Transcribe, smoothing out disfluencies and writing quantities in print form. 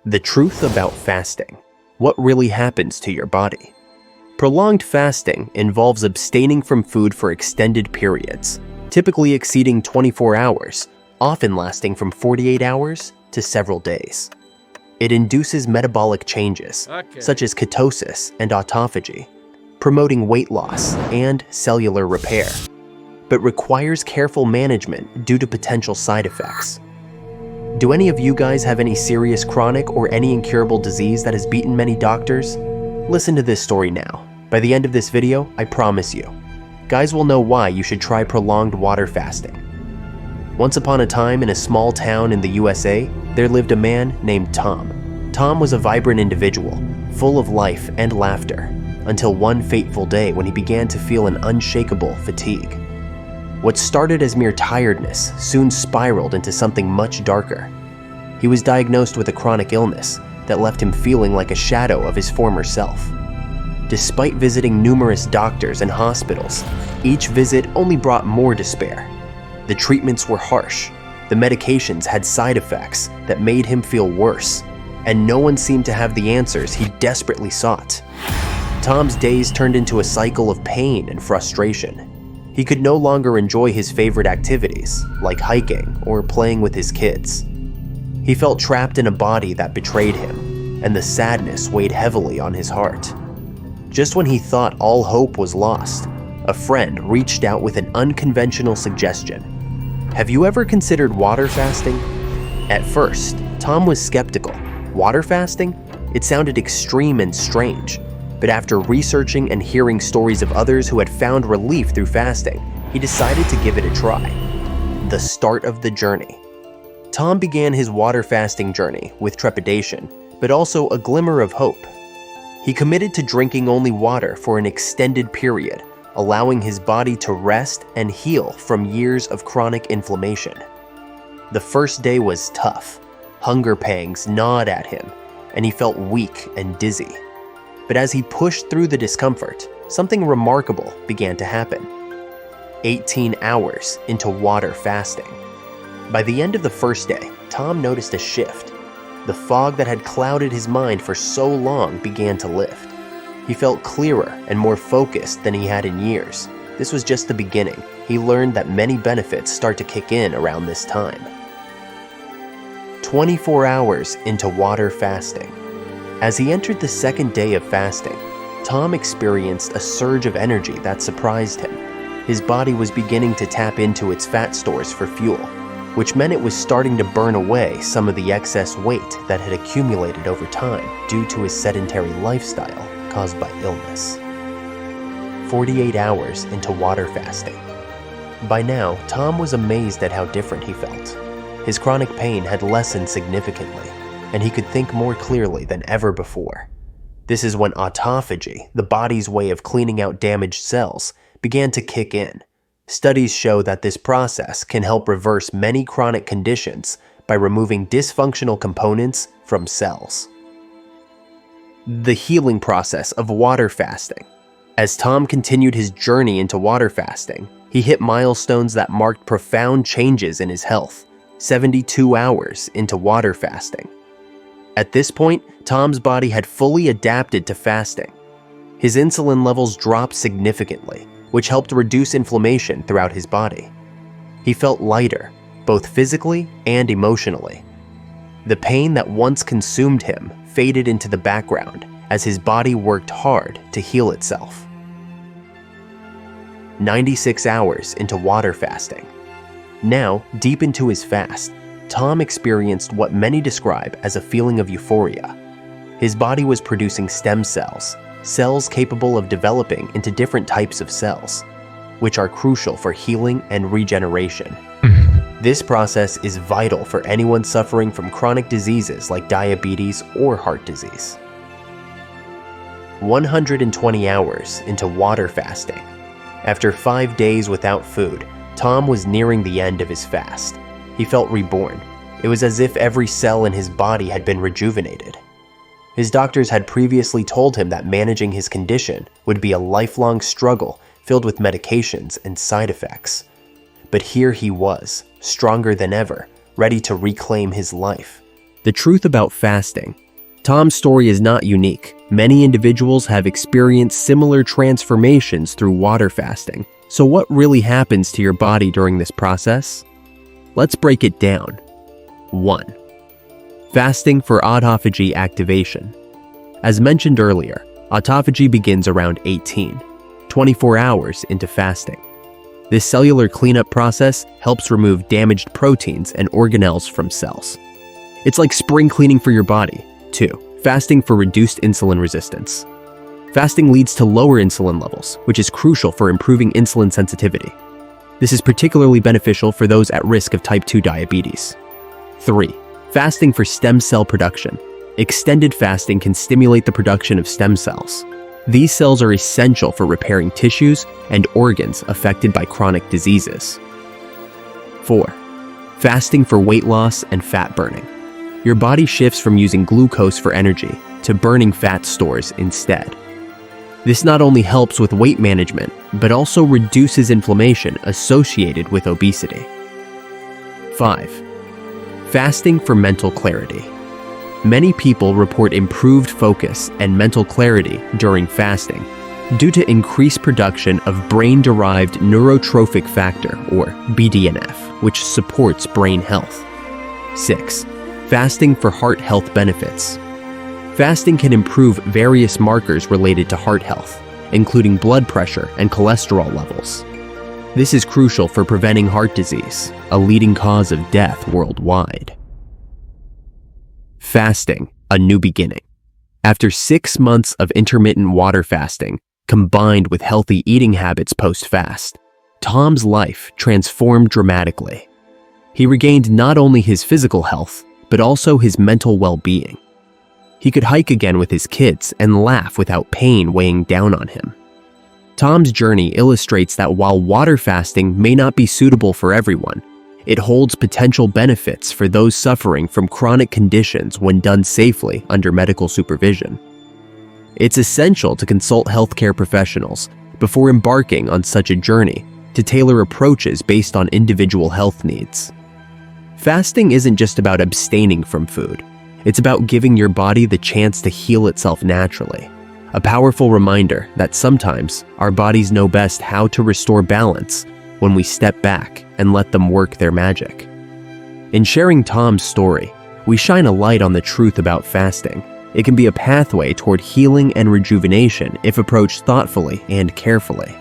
The truth about fasting. What really happens to your body? Prolonged fasting involves abstaining from food for extended periods, typically exceeding 24 hours, often lasting from 48 hours to several days. It induces metabolic changes, such as ketosis and autophagy, promoting weight loss and cellular repair, but requires careful management due to potential side effects. Do any of you guys have any serious chronic or any incurable disease that has beaten many doctors? Listen to this story now. By the end of this video, I promise you, guys will know why you should try prolonged water fasting. Once upon a time in a small town in the USA, there lived a man named Tom. Tom was a vibrant individual, full of life and laughter, until one fateful day when he began to feel an unshakable fatigue. What started as mere tiredness soon spiraled into something much darker. He was diagnosed with a chronic illness that left him feeling like a shadow of his former self. Despite visiting numerous doctors and hospitals, each visit only brought more despair. The treatments were harsh, the medications had side effects that made him feel worse, and no one seemed to have the answers he desperately sought. Tom's days turned into a cycle of pain and frustration. He could no longer enjoy his favorite activities, like hiking or playing with his kids. He felt trapped in a body that betrayed him, and the sadness weighed heavily on his heart. Just when he thought all hope was lost, a friend reached out with an unconventional suggestion. Have you ever considered water fasting? At first, Tom was skeptical. Water fasting? It sounded extreme and strange. But after researching and hearing stories of others who had found relief through fasting, he decided to give it a try. The start of the journey. Tom began his water fasting journey with trepidation, but also a glimmer of hope. He committed to drinking only water for an extended period, allowing his body to rest and heal from years of chronic inflammation. The first day was tough. Hunger pangs gnawed at him, and he felt weak and dizzy. But as he pushed through the discomfort, something remarkable began to happen. 18 hours into water fasting. By the end of the first day, Tom noticed a shift. The fog that had clouded his mind for so long began to lift. He felt clearer and more focused than he had in years. This was just the beginning. He learned that many benefits start to kick in around this time. 24 hours into water fasting. As he entered the second day of fasting, Tom experienced a surge of energy that surprised him. His body was beginning to tap into its fat stores for fuel, which meant it was starting to burn away some of the excess weight that had accumulated over time due to his sedentary lifestyle caused by illness. 48 hours into water fasting. By now, Tom was amazed at how different he felt. His chronic pain had lessened significantly, and he could think more clearly than ever before. This is when autophagy, the body's way of cleaning out damaged cells, began to kick in. Studies show that this process can help reverse many chronic conditions by removing dysfunctional components from cells. The healing process of water fasting. As Tom continued his journey into water fasting, he hit milestones that marked profound changes in his health. 72 hours into water fasting. At this point, Tom's body had fully adapted to fasting. His insulin levels dropped significantly, which helped reduce inflammation throughout his body. He felt lighter, both physically and emotionally. The pain that once consumed him faded into the background as his body worked hard to heal itself. 96 hours into water fasting. Now, deep into his fast, Tom experienced what many describe as a feeling of euphoria. His body was producing stem cells, cells capable of developing into different types of cells, which are crucial for healing and regeneration. This process is vital for anyone suffering from chronic diseases like diabetes or heart disease. 120 hours into water fasting. After 5 days without food, Tom was nearing the end of his fast. He felt reborn. It was as if every cell in his body had been rejuvenated. His doctors had previously told him that managing his condition would be a lifelong struggle filled with medications and side effects. But here he was, stronger than ever, ready to reclaim his life. The truth about fasting. Tom's story is not unique. Many individuals have experienced similar transformations through water fasting. So what really happens to your body during this process? Let's break it down. 1. Fasting for autophagy activation. As mentioned earlier, autophagy begins around 24 hours into fasting. This cellular cleanup process helps remove damaged proteins and organelles from cells. It's like spring cleaning for your body. 2. Fasting for reduced insulin resistance. Fasting leads to lower insulin levels, which is crucial for improving insulin sensitivity. This is particularly beneficial for those at risk of type 2 diabetes. 3. Fasting for stem cell production. Extended fasting can stimulate the production of stem cells. These cells are essential for repairing tissues and organs affected by chronic diseases. 4. Fasting for weight loss and fat burning. Your body shifts from using glucose for energy to burning fat stores instead. This not only helps with weight management, but also reduces inflammation associated with obesity. 5. Fasting for mental clarity. Many people report improved focus and mental clarity during fasting due to increased production of brain-derived neurotrophic factor, or BDNF, which supports brain health. 6. Fasting for heart health benefits. Fasting can improve various markers related to heart health, including blood pressure and cholesterol levels. This is crucial for preventing heart disease, a leading cause of death worldwide. Fasting, a new beginning. After 6 months of intermittent water fasting, combined with healthy eating habits post-fast, Tom's life transformed dramatically. He regained not only his physical health, but also his mental well-being. He could hike again with his kids and laugh without pain weighing down on him. Tom's journey illustrates that while water fasting may not be suitable for everyone, it holds potential benefits for those suffering from chronic conditions when done safely under medical supervision. It's essential to consult healthcare professionals before embarking on such a journey to tailor approaches based on individual health needs. Fasting isn't just about abstaining from food. It's about giving your body the chance to heal itself naturally. A powerful reminder that sometimes our bodies know best how to restore balance when we step back and let them work their magic. In sharing Tom's story, we shine a light on the truth about fasting. It can be a pathway toward healing and rejuvenation if approached thoughtfully and carefully.